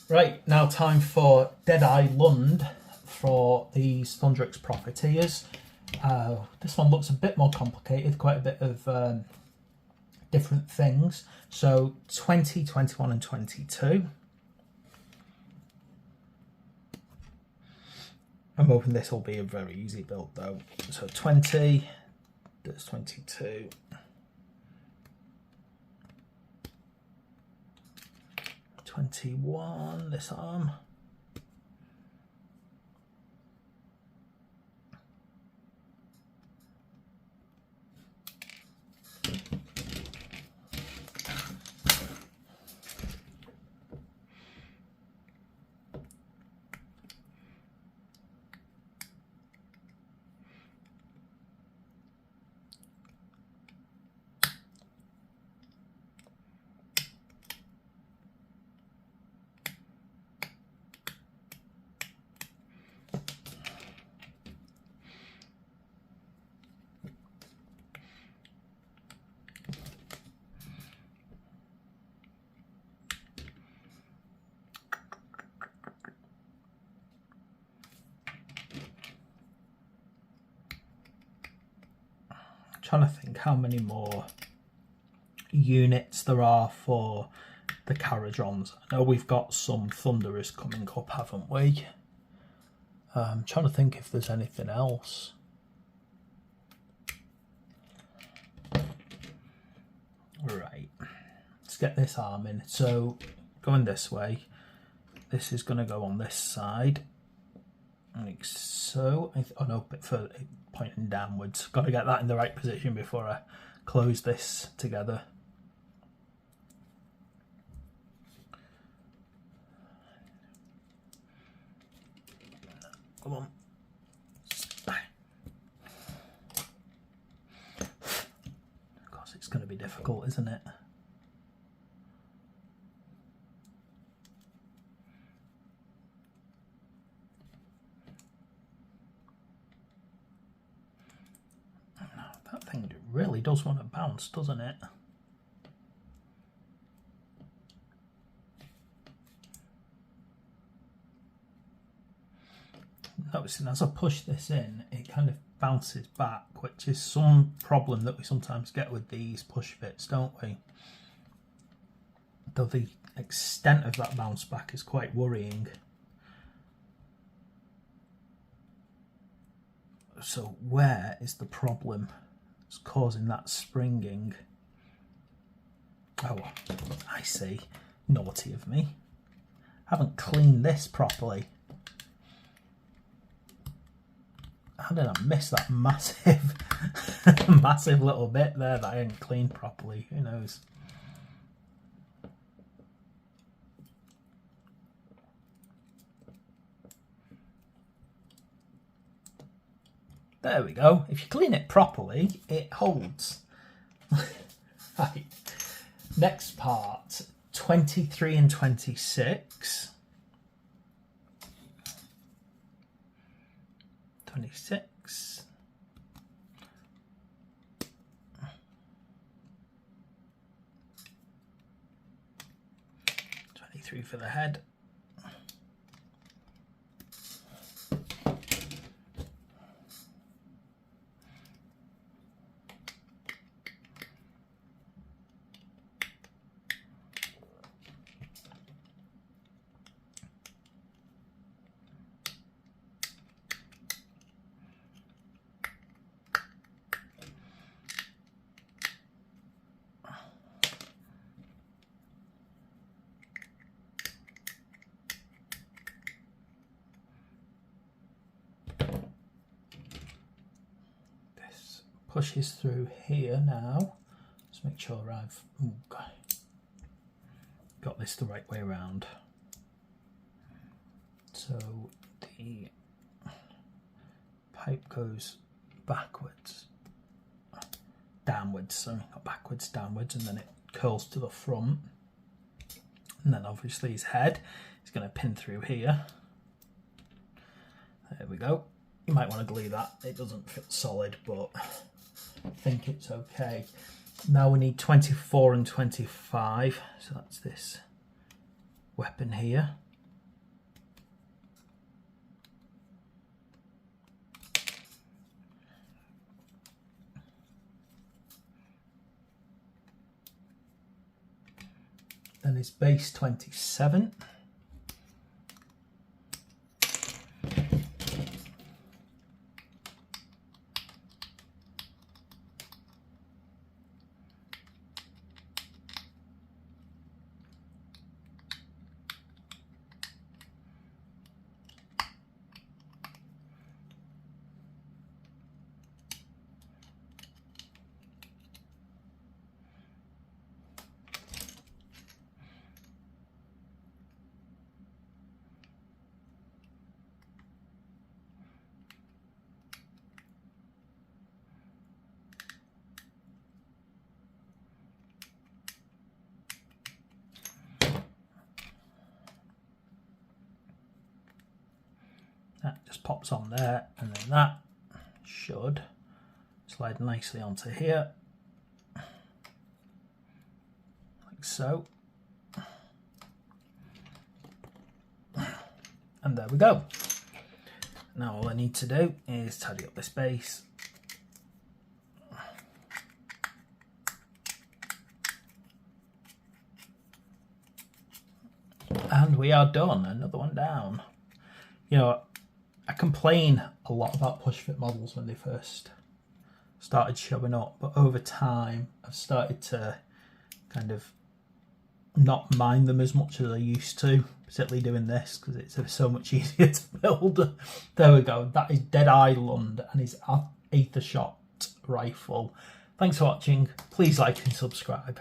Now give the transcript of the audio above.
Right, now time for Deadeye Lund for these Thunderix Profiteers. This one looks a bit more complicated, quite a bit of different things. So 20, 21 and 22. I'm hoping this will be a very easy build though. So 20, there's 22. 21, this arm. Trying to think how many more units there are for the Caradrons. I know we've got some Thunderers coming up, haven't we? I'm trying to think if there's anything else. Right, let's get this arm in. So going this way, this is going to go on this side, like so. Oh no, but for pointing downwards. Got to get that in the right position before I close this together. Come on. Of course, it's going to be difficult, isn't it? That thing really does want to bounce, doesn't it? Noticing as I push this in, it kind of bounces back, which is some problem that we sometimes get with these push fits, don't we? Though the extent of that bounce back is quite worrying. So where is the problem that's causing that springing? Oh, I see. Naughty of me. Haven't cleaned this properly. How did I miss that massive, massive little bit there that I didn't clean properly? Who knows? There we go. If you clean it properly, it holds. Right. Next part, 23 and 26. 26. 23 for the head. Pushes through here now. Let's make sure I've got this the right way around. So the pipe goes backwards, downwards, sorry, not backwards, downwards, and then it curls to the front. And then obviously his head is going to pin through here. There we go. You might want to glue that. It doesn't fit solid, but I think it's okay. Now we need 24 and 25, so that's this weapon here. then is base 27. That just pops on there, and then that should slide nicely onto here, like so. And there we go. Now all I need to do is tidy up this base. And we are done. Another one down. You know, I complain a lot about push fit models when they first started showing up, but over time I've started to kind of not mind them as much as I used to, particularly doing this because it's so much easier to build. There we go. That is Deadeye Lund and his Aether Shot rifle. Thanks for watching. Please like and subscribe.